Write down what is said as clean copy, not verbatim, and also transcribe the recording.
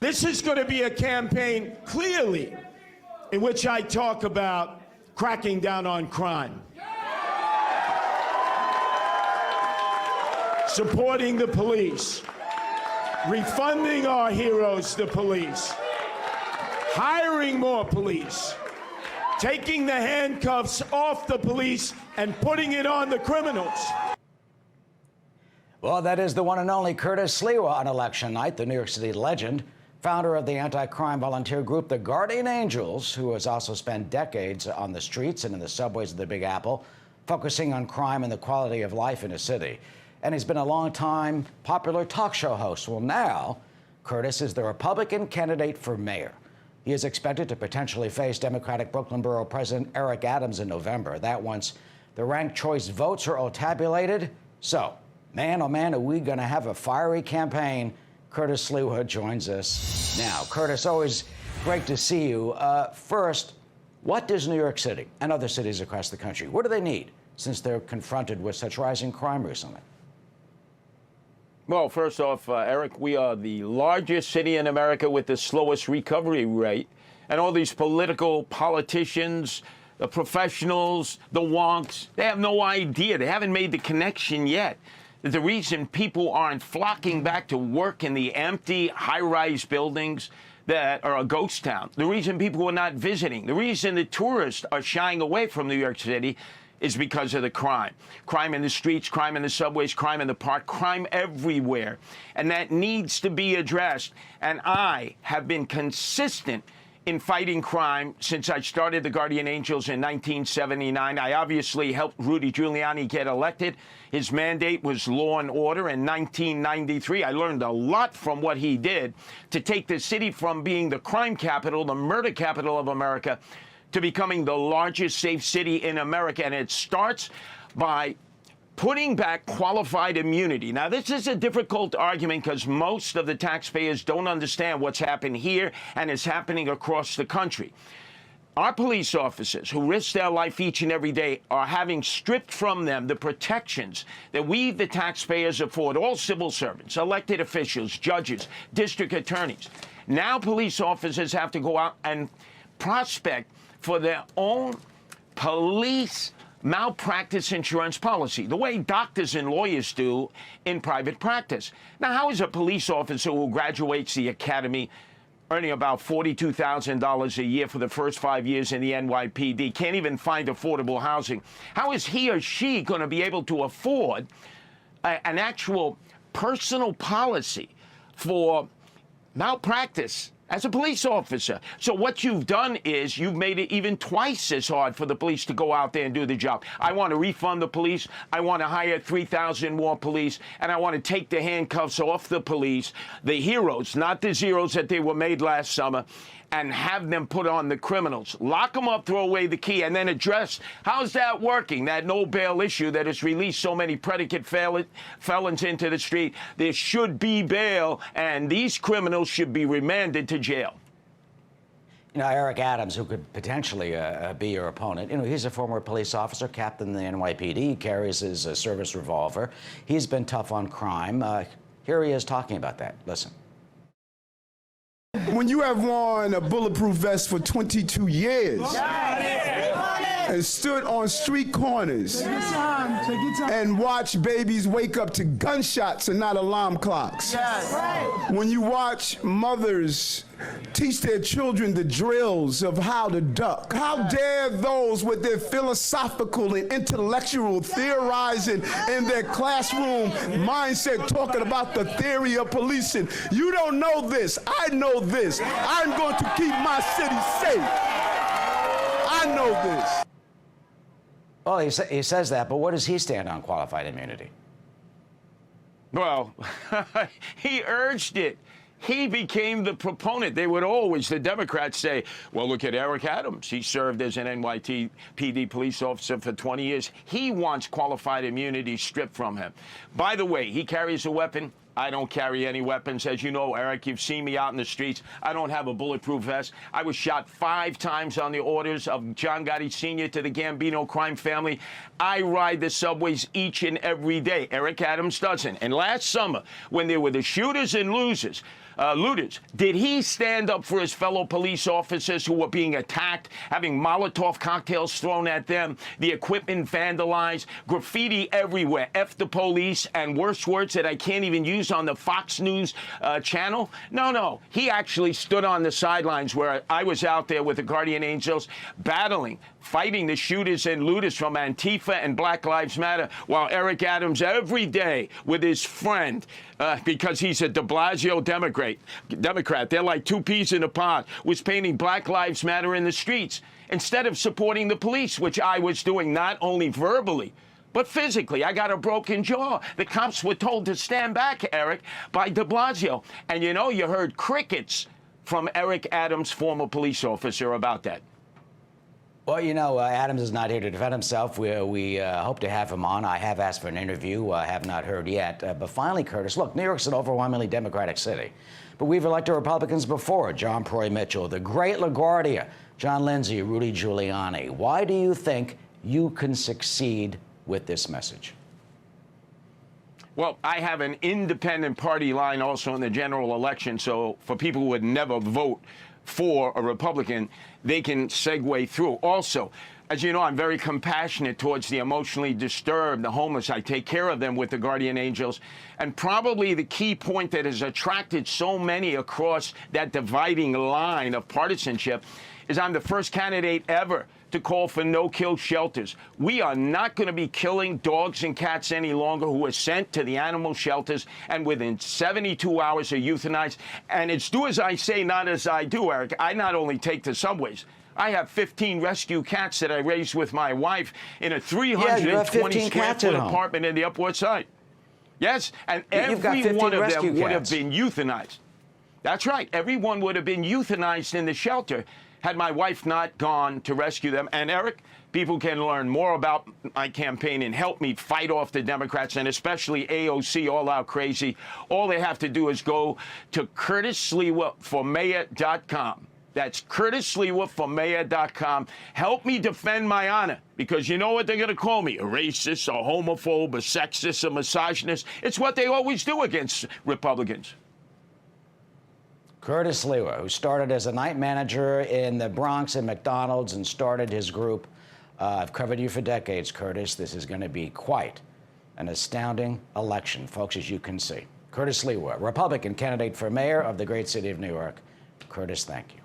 This is going to be a campaign, clearly, in which I talk about cracking down on crime, supporting the police, refunding our heroes, the police, hiring more police, taking the handcuffs off the police and putting it on the criminals. Well, that is the one and only Curtis Sliwa on election night, the New York City legend, founder of the anti-crime volunteer group, the Guardian Angels, who has also spent decades on the streets and in the subways of the Big Apple, focusing on crime and the quality of life in a city. And he's been a long-time popular talk show host. Well, now, Curtis is the Republican candidate for mayor. He is expected to potentially face Democratic Brooklyn Borough President Eric Adams in November. That once the ranked choice votes are all tabulated. So, man, oh man, are we going to have a fiery campaign. Curtis Sliwa joins us now. Curtis, always great to see you. First, what does New York City and other cities across the country, what do they need since they're confronted with such rising crime recently? Well, first off, Eric, we are the largest city in America with the slowest recovery rate. And all these politicians, the professionals, the wonks, they have no idea. They haven't made the connection yet. The reason people aren't flocking back to work in the empty high-rise buildings that are a ghost town, the reason people are not visiting, the reason the tourists are shying away from New York City is because of the crime. Crime in the streets, crime in the subways, crime in the park, crime everywhere. And that needs to be addressed. And I have been consistent in fighting crime since I started the Guardian Angels in 1979. I obviously helped Rudy Giuliani get elected. His mandate was law and order in 1993. I learned a lot from what he did to take the city from being the crime capital, the murder capital of America, to becoming the largest safe city in America. And it starts by putting back qualified immunity. Now, this is a difficult argument because most of the taxpayers don't understand what's happened here and is happening across the country. Our police officers who risk their life each and every day are having stripped from them the protections that we, the taxpayers, afford all civil servants, elected officials, judges, district attorneys. Now police officers have to go out and prospect for their own police malpractice insurance policy, the way doctors and lawyers do in private practice. Now, how is a police officer who graduates the academy earning about $42,000 a year for the first 5 years in the NYPD, can't even find affordable housing, how is he or she going to be able to afford an actual personal policy for malpractice as a police officer? So what you've done is you've made it even twice as hard for the police to go out there and do the job. I want to refund the police. I want to hire 3,000 more police. And I want to take the handcuffs off the police, the heroes, not the zeros that they were made last summer, and have them put on the criminals. Lock them up, throw away the key, and then address how's that working, that no bail issue that has released so many predicate felons into the street. There should be bail, and these criminals should be remanded to jail. You know, Eric Adams, who could potentially be your opponent, you know, he's a former police officer, captain in the NYPD. He carries his service revolver. He's been tough on crime. Here he is talking about that. Listen. When you have worn a bulletproof vest for 22 years and stood on street corners and watched babies wake up to gunshots and not alarm clocks, when you watch mothers teach their children the drills of how to duck, how dare those with their philosophical and intellectual theorizing in their classroom mindset talking about the theory of policing. You don't know this. I know this. I'm going to keep my city safe. I know this. Well, he says that, but what does he stand on qualified immunity? Well, he urged it. He became the proponent. They would always, the Democrats say, well, look at Eric Adams. He served as an NYPD police officer for 20 years. He wants qualified immunity stripped from him. By the way, he carries a weapon. I don't carry any weapons. As you know, Eric, you've seen me out in the streets. I don't have a bulletproof vest. I was shot 5 times on the orders of John Gotti Sr. to the Gambino crime family. I ride the subways each and every day. Eric Adams doesn't. And last summer, when there were the shooters and losers looters. Did he stand up for his fellow police officers who were being attacked, having Molotov cocktails thrown at them, the equipment vandalized, graffiti everywhere, F the police, and worse words that I can't even use on the Fox News channel? No. He actually stood on the sidelines where I was out there with the Guardian Angels battling, fighting the shooters and looters from Antifa and Black Lives Matter, while Eric Adams every day with his friend, because he's a de Blasio Democrat, they're like two peas in a pod, was painting Black Lives Matter in the streets instead of supporting the police, which I was doing not only verbally, but physically. I got a broken jaw. The cops were told to stand back, Eric, by de Blasio. And you know, you heard crickets from Eric Adams, former police officer, about that. Well, you know, Adams is not here to defend himself. We hope to have him on. I have asked for an interview. I have not heard yet. But finally, Curtis, look, New York's an overwhelmingly Democratic city. But we've elected Republicans before. John Proy Mitchell, the great LaGuardia, John Lindsay, Rudy Giuliani. Why do you think you can succeed with this message? Well, I have an independent party line also in the general election. So for people who would never vote for a Republican, they can segue through. Also, as you know, I'm very compassionate towards the emotionally disturbed, the homeless. I take care of them with the Guardian Angels. And probably the key point that has attracted so many across that dividing line of partisanship is I'm the first candidate ever to call for no-kill shelters. We are not going to be killing dogs and cats any longer who are sent to the animal shelters and within 72 hours are euthanized. And it's do as I say, not as I do, Eric. I not only take the subways, I have 15 rescue cats that I raised with my wife in a 320 square foot apartment in the Upper West Side. Yes, and every one of them would have been euthanized. That's right. Everyone would have been euthanized in the shelter had my wife not gone to rescue them. And Eric, people can learn more about my campaign and help me fight off the Democrats, and especially AOC, All Out Crazy. All they have to do is go to CurtisSliwaforMayor.com. That's CurtisSliwaforMayor.com. Help me defend my honor, because you know what they're going to call me, a racist, a homophobe, a sexist, a misogynist. It's what they always do against Republicans. Curtis Sliwa, who started as a night manager in the Bronx at McDonald's and started his group. I've covered you for decades, Curtis. This is going to be quite an astounding election, folks, as you can see. Curtis Sliwa, Republican candidate for mayor of the great city of New York. Curtis, thank you.